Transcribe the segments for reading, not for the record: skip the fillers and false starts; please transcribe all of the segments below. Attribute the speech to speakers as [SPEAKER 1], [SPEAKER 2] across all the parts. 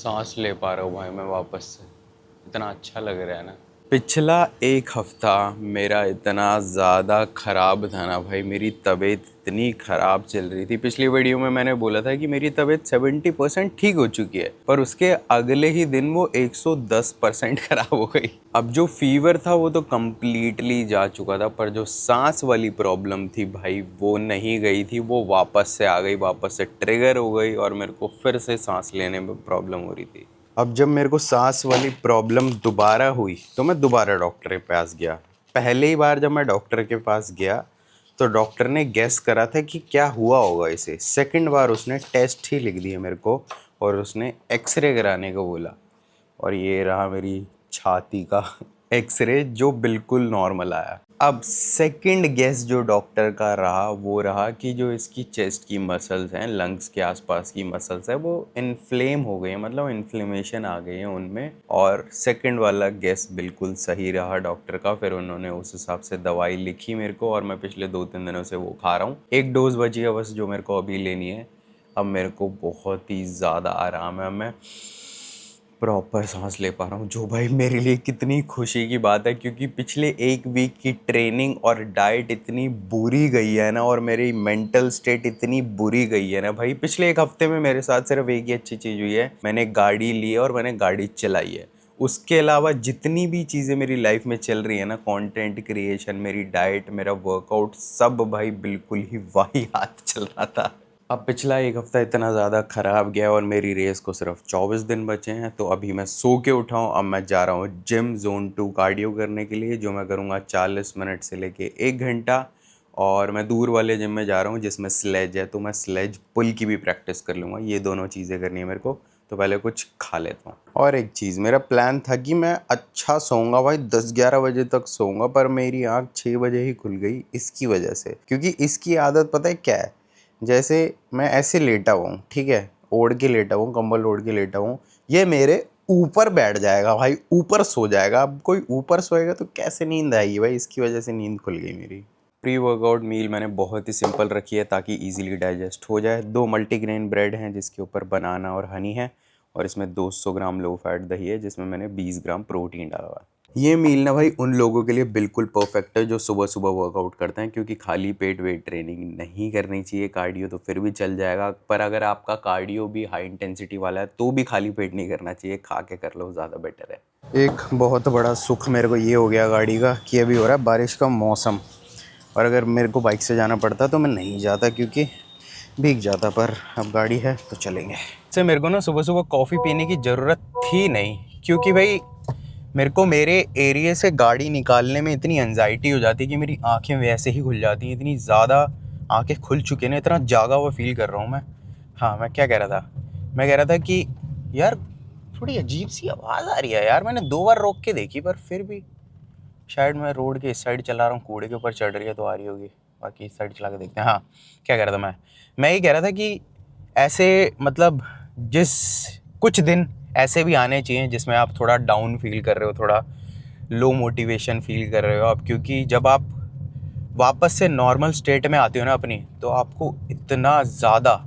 [SPEAKER 1] सांस ले पा रहा हूँ भाई मैं वापस से। इतना अच्छा लग रहा है ना। पिछला एक हफ्ता मेरा इतना ज़्यादा ख़राब था ना भाई, मेरी तबीयत इतनी ख़राब चल रही थी। पिछली वीडियो में मैंने बोला था कि मेरी तबीयत 70% ठीक हो चुकी है, पर उसके अगले ही दिन वो 110% ख़राब हो गई। अब जो फीवर था वो तो कम्प्लीटली जा चुका था, पर जो सांस वाली प्रॉब्लम थी भाई वो नहीं गई थी, वो वापस से आ गई, वापस से ट्रिगर हो गई और मेरे को फिर से सांस लेने में प्रॉब्लम हो रही थी। अब जब मेरे को सांस वाली प्रॉब्लम दोबारा हुई तो मैं दोबारा डॉक्टर के पास गया। पहले ही बार जब मैं डॉक्टर के पास गया तो डॉक्टर ने गेस करा था कि क्या हुआ होगा इसे। सेकंड बार उसने टेस्ट ही लिख दिए मेरे को और उसने एक्सरे कराने को बोला। और ये रहा मेरी छाती का एक्सरे जो बिल्कुल नॉर्मल आया। अब सेकंड गेस जो डॉक्टर का रहा वो रहा कि जो इसकी चेस्ट की मसल्स हैं, लंग्स के आसपास की मसल्स है, वो इन्फ्लेम हो गई हैं, मतलब इन्फ्लेमेशन आ गई है उनमें। और सेकंड वाला गेस बिल्कुल सही रहा डॉक्टर का। फिर उन्होंने उस हिसाब से दवाई लिखी मेरे को और मैं पिछले 2-3 दिनों से वो खा रहा हूँ। एक डोज बची है बस जो मेरे को अभी लेनी है। अब मेरे को बहुत ही ज़्यादा आराम है। मैं प्रॉपर सांस ले पा रहा हूँ, जो भाई मेरे लिए कितनी खुशी की बात है, क्योंकि पिछले एक वीक की ट्रेनिंग और डाइट इतनी बुरी गई है ना, और मेरी मेंटल स्टेट इतनी बुरी गई है ना भाई। पिछले एक हफ्ते में मेरे साथ सिर्फ एक ही अच्छी चीज़ हुई है, मैंने गाड़ी ली है और मैंने गाड़ी चलाई है। उसके अलावा जितनी भी चीज़ें मेरी लाइफ में चल रही है ना, कंटेंट क्रिएशन, मेरी डाइट, मेरा वर्कआउट, सब भाई बिल्कुल ही वाही हाथ चल रहा था। अब पिछला एक हफ्ता इतना ज़्यादा ख़राब गया और मेरी रेस को सिर्फ 24 दिन बचे हैं। तो अभी मैं सो के उठा हूँ। अब मैं जा रहा हूँ जिम ज़ोन 2 कार्डियो करने के लिए, जो मैं करूँगा 40 मिनट से लेके 1 घंटा। और मैं दूर वाले जिम में जा रहा हूँ जिसमें स्लेज है, तो मैं स्लेज पुल की भी प्रैक्टिस कर लूँगा। ये दोनों चीज़ें करनी है मेरे को। तो पहले कुछ खा लेता हूँ। और एक चीज़, मेरा प्लान था कि मैं अच्छा सोऊंगा भाई, 10-11 बजे तक सोऊंगा, पर मेरी आँख 6 बजे ही खुल गई इसकी वजह से। क्योंकि इसकी आदत पता है क्या है, जैसे मैं ऐसे लेटा हुआ हूँ, ठीक है, ओढ़ के लेटा हुआ हूँ, कंबल ओढ़ के लेटा हूँ, ये मेरे ऊपर बैठ जाएगा भाई, ऊपर सो जाएगा। अब कोई ऊपर सोएगा तो कैसे नींद आएगी भाई, इसकी वजह से नींद खुल गई मेरी। प्री वर्कआउट मील मैंने बहुत ही सिंपल रखी है ताकि इजीली डाइजेस्ट हो जाए। 2 मल्टीग्रेन ब्रेड हैं जिसके ऊपर बनाना और हनी है, और इसमें 200 ग्राम लो फैट दही है जिसमें मैंने 20 ग्राम प्रोटीन डाला हुआ है। ये मील ना भाई उन लोगों के लिए बिल्कुल परफेक्ट है जो सुबह सुबह वर्कआउट करते हैं, क्योंकि खाली पेट वेट ट्रेनिंग नहीं करनी चाहिए। कार्डियो तो फिर भी चल जाएगा, पर अगर आपका कार्डियो भी हाई इंटेंसिटी वाला है तो भी खाली पेट नहीं करना चाहिए, खा के कर लो, ज़्यादा बेटर है। एक बहुत बड़ा सुख मेरे को ये हो गया गाड़ी का कि अभी हो रहा है बारिश का मौसम, और अगर मेरे को बाइक से जाना पड़ता तो मैं नहीं जाता क्योंकि भीग जाता, पर अब गाड़ी है तो चलेंगे। से मेरे को ना सुबह सुबह कॉफ़ी पीने की ज़रूरत थी नहीं, क्योंकि भाई मेरे को मेरे एरिया से गाड़ी निकालने में इतनी एंजाइटी हो जाती है कि मेरी आंखें वैसे ही खुल जाती हैं। इतनी ज़्यादा आंखें खुल चुकी हैं ना, इतना जागा हुआ फील कर रहा हूँ मैं। हाँ, मैं क्या कह रहा था, मैं कह रहा था कि यार थोड़ी अजीब सी आवाज़ आ रही है यार। मैंने 2 बार रोक के देखी पर फिर भी शायद मैं रोड के इस साइड चला रहा हूँ, कूड़े के ऊपर चढ़ रही है तो आ रही होगी। बाकी इस साइड चला के देखते हैं। हाँ, क्या कह रहा था मैं ये कह रहा था कि ऐसे मतलब जिस कुछ दिन ऐसे भी आने चाहिए जिसमें आप थोड़ा डाउन फील कर रहे हो, थोड़ा लो मोटिवेशन फील कर रहे हो आप, क्योंकि जब आप वापस से नॉर्मल स्टेट में आते हो ना अपनी, तो आपको इतना ज़्यादा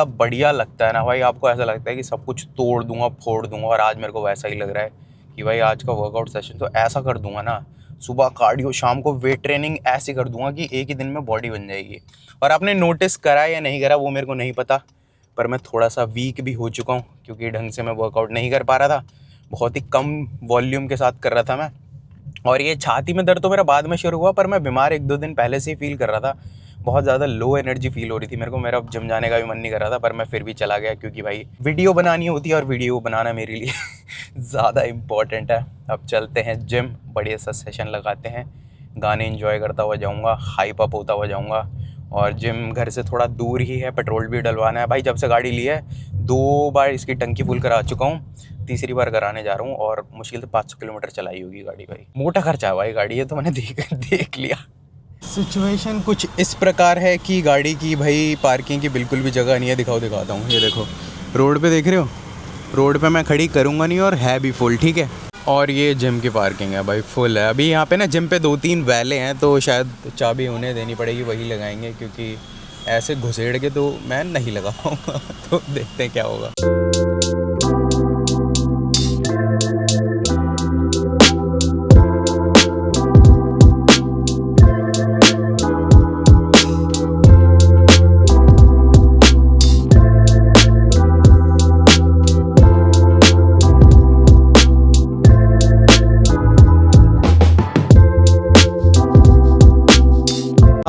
[SPEAKER 1] बढ़िया लगता है ना भाई। आपको ऐसा लगता है कि सब कुछ तोड़ दूंगा, फोड़ दूंगा। और आज मेरे को वैसा ही लग रहा है कि भाई आज का वर्कआउट सेशन तो ऐसा कर दूंगा ना, सुबह कार्डियो, शाम को वेट ट्रेनिंग ऐसी कर दूंगा कि एक ही दिन में बॉडी बन जाएगी। और आपने नोटिस करा या नहीं करा वो मेरे को नहीं पता, पर मैं थोड़ा सा वीक भी हो चुका हूँ क्योंकि ढंग से मैं वर्कआउट नहीं कर पा रहा था। बहुत ही कम वॉल्यूम के साथ कर रहा था मैं। और ये छाती में दर्द तो मेरा बाद में शुरू हुआ, पर मैं बीमार 1-2 दिन पहले से ही फील कर रहा था। बहुत ज़्यादा लो एनर्जी फील हो रही थी मेरे को। मेरा जिम जाने का भी मन नहीं कर रहा था, पर मैं फिर भी चला गया क्योंकि भाई वीडियो बनानी होती है और वीडियो बनाना मेरे लिए ज़्यादा इम्पॉर्टेंट है। अब चलते हैं जिम, बढ़िया सा सेशन लगाते हैं, गाने एंजॉय करता हुआ जाऊँगा, हाइप अप होता हुआ जाऊँगा। और जिम घर से थोड़ा दूर ही है, पेट्रोल भी डलवाना है भाई। जब से गाड़ी ली है 2 बार इसकी टंकी फुल करा चुका हूँ, तीसरी बार कराने जा रहा हूँ। और मुश्किल से 500 किलोमीटर चलाई होगी गाड़ी भाई। मोटा खर्चा है भाई गाड़ी है, तो मैंने देख लिया। सिचुएशन कुछ इस प्रकार है कि गाड़ी की भाई पार्किंग की बिल्कुल भी जगह नहीं है। दिखाता हूँ, ये देखो रोड पे, देख रहे हो, रोड पे मैं खड़ी करूँगा नहीं, और है भी फुल, ठीक है। और ये जिम की पार्किंग है भाई, फुल है। अभी यहाँ पे ना जिम पे 2-3 वैले हैं, तो शायद चाबी उन्हें देनी पड़ेगी, वही लगाएंगे, क्योंकि ऐसे घुसेड़ के तो मैं नहीं लगा पाऊँगा। तो देखते हैं क्या होगा।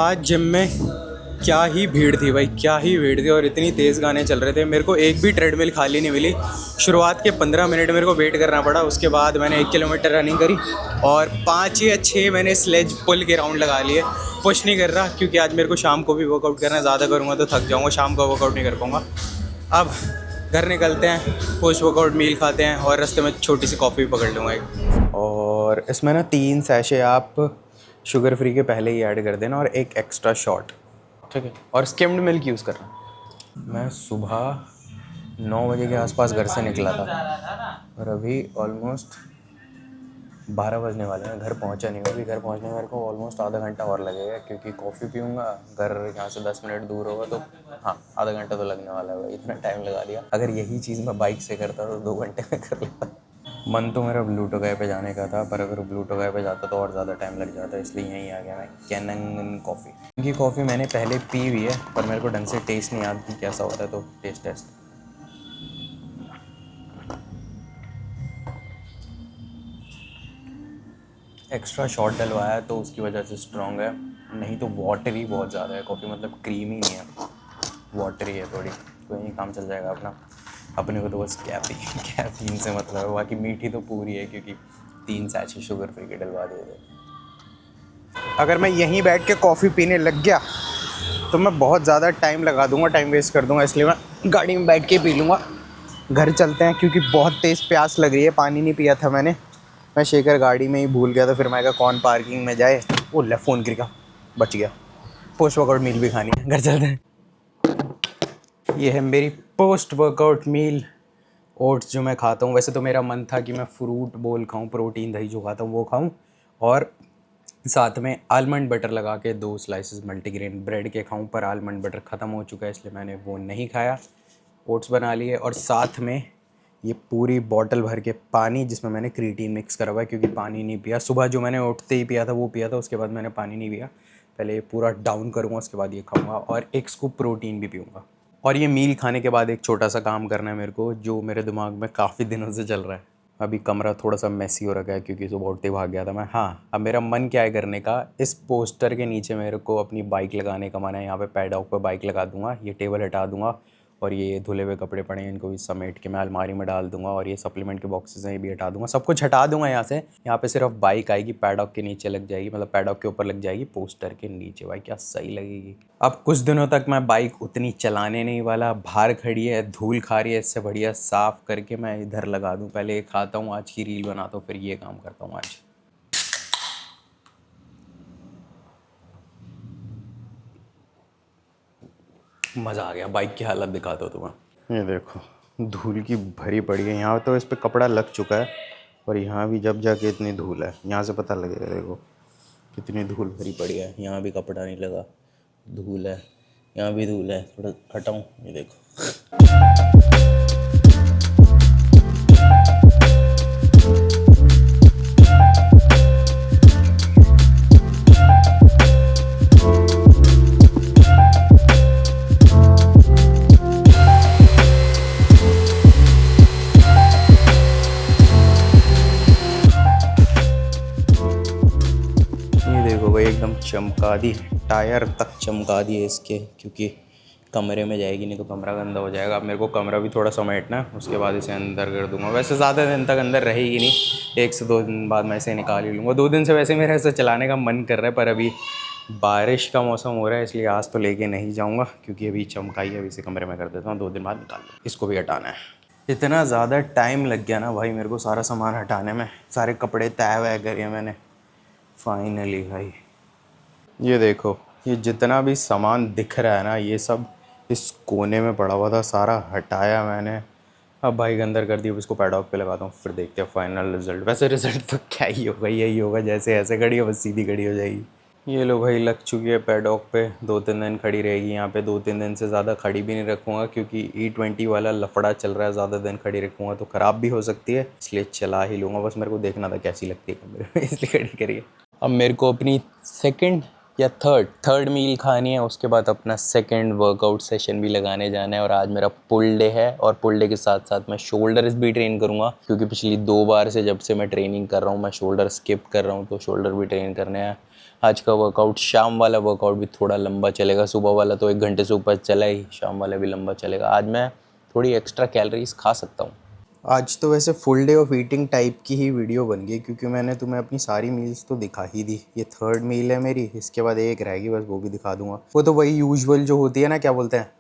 [SPEAKER 1] आज जिम में क्या ही भीड़ थी भाई, क्या ही भीड़ थी, और इतनी तेज़ गाने चल रहे थे। मेरे को एक भी ट्रेडमिल खाली नहीं मिली। शुरुआत के 15 मिनट मेरे को वेट करना पड़ा, उसके बाद मैंने 1 किलोमीटर रनिंग करी और 5 या 6 मैंने स्लेज पुल के राउंड लगा लिए। पुश नहीं कर रहा क्योंकि आज मेरे को शाम को भी वर्कआउट करना है, ज़्यादा करूँगा तो थक जाऊँगा, शाम का वर्कआउट नहीं कर पाऊँगा। अब घर निकलते हैं, पोस्ट वर्कआउट मील खाते हैं और रास्ते में छोटी सी कॉफ़ी पकड़ लूँगा एक। और इसमें ना 3 सैशे आप शुगर फ्री के पहले ही ऐड कर देना और एक एक्स्ट्रा शॉट, ठीक है। और स्किम्ड मिल्क यूज़ करना। मैं सुबह 9 बजे के आसपास घर से निकला था और अभी ऑलमोस्ट 12 बजने वाले हैं। घर पहुंचा नहीं हूँ अभी। घर पहुंचने में मेरे को ऑलमोस्ट आधा घंटा और लगेगा क्योंकि कॉफ़ी पीऊँगा। घर यहाँ से 10 मिनट दूर होगा तो हाँ, आधा घंटा तो लगने वाला है भाई। इतना टाइम लगा दिया। अगर यही चीज़ मैं बाइक से करता तो 2 घंटे में कर लेता। मन तो मेरा ब्लू टोकाई पे जाने का था, पर अगर ब्लू टोकाई पे जाता तो और ज़्यादा टाइम लग जाता, इसलिए यहीं आ गया मैं कैनन कॉफ़ी। इनकी कॉफ़ी मैंने पहले पी हुई है पर मेरे को ढंग से टेस्ट नहीं आता कि कैसा होता है, तो टेस्ट एक्स्ट्रा शॉट डलवाया तो उसकी वजह से स्ट्रॉन्ग है, नहीं तो वाटरी बहुत ज़्यादा है कॉफ़ी, मतलब क्रीमी नहीं है, वाटरी है थोड़ी। कोई नहीं, काम चल जाएगा अपना। अपने को तो बस कैफीन से मतलब है, बाकी मीठी तो पूरी है क्योंकि 3 सैशे शुगर फ्री के डलवा दिए थे। अगर मैं यहीं बैठ के कॉफ़ी पीने लग गया तो मैं बहुत ज़्यादा टाइम लगा दूंगा, टाइम वेस्ट कर दूंगा, इसलिए मैं गाड़ी में बैठ के पी लूँगा। घर चलते हैं क्योंकि बहुत तेज़ प्यास लग रही है। पानी नहीं पिया था मैंने, मैं शेकर गाड़ी में ही भूल गया था। फिर मैं कहा कौन पार्किंग में जाए, वो ले फ़ोन गिर गया, बच गया। पोस्ट वर्कआउट मील भी खानी है, घर चलते हैं। ये है मेरी पोस्ट वर्कआउट मील, ओट्स जो मैं खाता हूँ। वैसे तो मेरा मन था कि मैं फ्रूट बोल खाऊँ, प्रोटीन दही जो खाता हूँ वो खाऊँ, और साथ में आलमंड बटर लगा के 2 स्लाइसेस मल्टीग्रेन ब्रेड के खाऊँ, पर आलमंड बटर ख़त्म हो चुका है इसलिए मैंने वो नहीं खाया। ओट्स बना लिए और साथ में ये पूरी बॉटल भर के पानी, जिसमें मैंने क्रीटीन मिक्स करा हुआ है क्योंकि पानी नहीं पिया। सुबह जो मैंने उठते ही पिया था वो पिया था, उसके बाद मैंने पानी नहीं पिया। पहले ये पूरा डाउन करूँगा, उसके बाद ये खाऊँगा और 1 स्कूप प्रोटीन भी पीऊँगा। और ये मील खाने के बाद एक छोटा सा काम करना है मेरे को, जो मेरे दिमाग में काफ़ी दिनों से चल रहा है। अभी कमरा थोड़ा सा मेसी हो रखा है क्योंकि सुबह उठते भाग गया था मैं। हाँ, अब मेरा मन क्या है करने का, इस पोस्टर के नीचे मेरे को अपनी बाइक लगाने का मन है। यहाँ पे पैडॉक पे बाइक लगा दूंगा, ये टेबल हटा दूंगा और ये धुले हुए कपड़े पड़े हैं इनको भी समेट के मैं अलमारी में डाल दूंगा, और ये सप्लीमेंट के बॉक्सेस हैं ये भी हटा दूंगा, सब कुछ हटा दूंगा यहाँ से। यहाँ पे सिर्फ बाइक आएगी, पैडॉक के नीचे लग जाएगी, मतलब पैडॉक के ऊपर लग जाएगी, पोस्टर के नीचे। भाई क्या सही लगेगी। अब कुछ दिनों तक मैं बाइक उतनी चलाने नहीं वाला, बाहर खड़ी है, धूल खा रही है, इससे बढ़िया साफ़ करके मैं इधर लगा दूँ। पहले ये खाता हूँ, आज की रील बनाता हूँ, फिर ये काम करता हूँ आज। मज़ा आ गया। बाइक की हालत दिखाता हूँ तुम्हें। ये देखो धूल की भरी पड़ी है यहाँ तो, इस पर कपड़ा लग चुका है और यहाँ भी जब जाके इतनी धूल है, यहाँ से पता लगेगा। देखो कितनी धूल भरी पड़ी है, यहाँ भी कपड़ा नहीं लगा, धूल है, यहाँ भी धूल है। थोड़ा हटाऊँ, ये देखो। एकदम चमका दी, टायर तक चमका दिए इसके, क्योंकि कमरे में जाएगी नहीं तो कमरा गंदा हो जाएगा। अब मेरे को कमरा भी थोड़ा समेटना है, उसके बाद इसे अंदर कर दूंगा। वैसे ज़्यादा दिन तक अंदर रहेगी नहीं, 1 से 2 दिन बाद मैं इसे निकाल ही लूँगा। 2 दिन से वैसे मेरा इसे चलाने का मन कर रहा है, पर अभी बारिश का मौसम हो रहा है इसलिए आज तो लेके नहीं जाऊँगा, क्योंकि अभी चमकाई है। अभी इसे कमरे में कर देता हूँ, 2 दिन बाद निकाल लूँगा। इसको भी हटाना है। इतना ज़्यादा टाइम लग गया ना भाई मेरे को सारा सामान हटाने में, सारे कपड़े तय वय करे मैंने फाइनली भाई। ये देखो, ये जितना भी सामान दिख रहा है ना, ये सब इस कोने में पड़ा हुआ था, सारा हटाया मैंने। अब बाइक अंदर कर दी, अब इसको पैडॉक पे लगाता हूँ, फिर देखते हैं फाइनल रिज़ल्ट। वैसे रिज़ल्ट तो क्या ही होगा, यही होगा जैसे ऐसे खड़ी हो, बस सीधी खड़ी हो जाएगी। ये लो भाई, लग चुकी है पैडॉक पे। 2-3 दिन खड़ी रहेगी यहाँ पे। 2-3 दिन से ज़्यादा खड़ी भी नहीं रखूँगा क्योंकि E20 वाला लफड़ा चल रहा है। ज़्यादा दिन खड़ी रखूँगा तो ख़राब भी हो सकती है, इसलिए चला ही लूँगा। बस मेरे को देखना था कैसी लगती है मेरे में, इसलिए खड़ी करिए। अब मेरे को अपनी सेकंड या थर्ड मील खानी है, उसके बाद अपना सेकंड वर्कआउट सेशन भी लगाने जाना है। और आज मेरा पुल डे है, और पुल डे के साथ साथ मैं शोल्डर्स भी ट्रेन करूँगा क्योंकि पिछली 2 बार से जब से मैं ट्रेनिंग कर रहा हूँ मैं शोल्डर स्किप कर रहा हूँ, तो शोल्डर भी ट्रेन करने हैं। आज का वर्कआउट, शाम वाला वर्कआउट भी थोड़ा लंबा चलेगा। सुबह वाला तो 1 घंटे से ऊपर चला ही, शाम वाला भी लंबा चलेगा। आज मैं थोड़ी एक्स्ट्रा कैलोरीज खा सकता हूँ। आज तो वैसे full day of eating type की ही वीडियो बन गई क्योंकि मैंने तुम्हें अपनी सारी मील्स तो दिखा ही दी। ये थर्ड मील है मेरी, इसके बाद एक रहेगी बस, वो भी दिखा दूंगा। वो तो वही यूजुअल जो होती है ना, क्या बोलते हैं,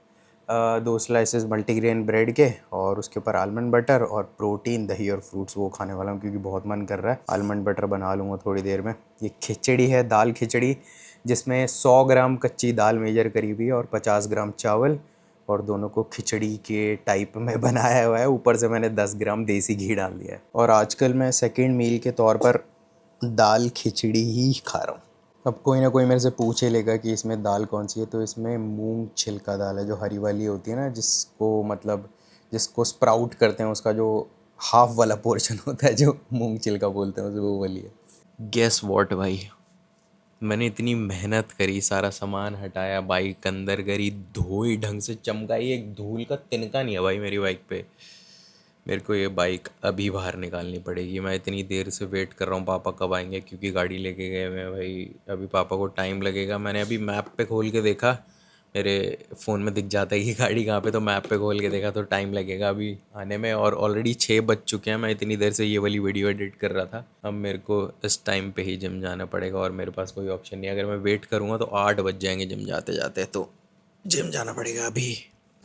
[SPEAKER 1] 2 स्लाइसेस मल्टीग्रेन ब्रेड के, और उसके ऊपर आलमंड बटर और प्रोटीन, दही और फ्रूट्स। वो खाने वाला हूँ क्योंकि बहुत मन कर रहा है। आलमंड बटर बना लूँगा थोड़ी देर में। ये खिचड़ी है, दाल खिचड़ी, जिसमें 100 ग्राम कच्ची दाल मेजर करी हुई है और 50 ग्राम चावल, और दोनों को खिचड़ी के टाइप में बनाया हुआ है। ऊपर से मैंने 10 ग्राम देसी घी डाल दिया है। और आजकल मैं सेकंड मील के तौर पर दाल खिचड़ी ही खा रहा हूँ। अब कोई ना कोई मेरे से पूछे लेगा कि इसमें दाल कौन सी है, तो इसमें मूंग छिलका दाल है, जो हरी वाली होती है ना, जिसको मतलब जिसको स्प्राउट करते हैं, उसका जो हाफ वाला पोर्शन होता है, जो मूंग छिलका बोलते हैं उसे, वो वाली है। गेस वॉट भाई, मैंने इतनी मेहनत करी, सारा सामान हटाया, बाइक अंदर करी, धोई, ढंग से चमकाई, एक धूल का तिनका नहीं है भाई मेरी बाइक पे। मेरे को ये बाइक अभी बाहर निकालनी पड़ेगी। मैं इतनी देर से वेट कर रहा हूँ पापा कब आएंगे, क्योंकि गाड़ी लेके गए हुए हैं भाई। अभी पापा को टाइम लगेगा। मैंने अभी मैप पे खोल के देखा, मेरे फ़ोन में दिख जाता है कि गाड़ी कहाँ पे, तो मैप पे खोल के देखा तो टाइम लगेगा अभी आने में। और ऑलरेडी 6 बज चुके हैं। मैं इतनी देर से ये वाली वीडियो एडिट कर रहा था। अब मेरे को इस टाइम पे ही जिम जाना पड़ेगा और मेरे पास कोई ऑप्शन नहीं है। अगर मैं वेट करूँगा तो 8 बज जाएंगे जिम जाते जाते, तो जिम जाना पड़ेगा अभी।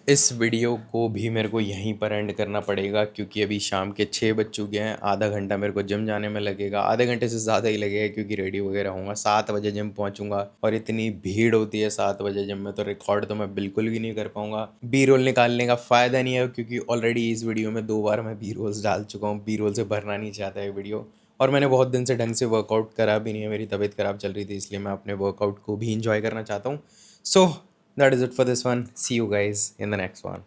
[SPEAKER 1] इस वीडियो को भी मेरे को यहीं पर एंड करना पड़ेगा क्योंकि अभी शाम के 6 बज चुके हैं। आधा घंटा मेरे को जिम जाने में लगेगा, आधे घंटे से ज़्यादा ही लगेगा क्योंकि रेडी वगैरह होऊंगा। 7 बजे जिम पहुंचूंगा और इतनी भीड़ होती है 7 बजे जिम में, तो रिकॉर्ड तो मैं बिल्कुल भी नहीं कर पाऊंगा। बी रोल निकालने का फ़ायदा नहीं है क्योंकि ऑलरेडी इस वीडियो में 2 बार मैं बी रोल्स डाल चुका हूँ। बी रोल से भरना नहीं चाहता है वीडियो, और मैंने बहुत दिन से ढंग से वर्कआउट करा भी नहीं है। मेरी तबीयत ख़राब चल रही थी, इसलिए मैं अपने वर्कआउट को भी इंजॉय करना चाहता हूँ। सो that is it for this one. See you guys in the next one.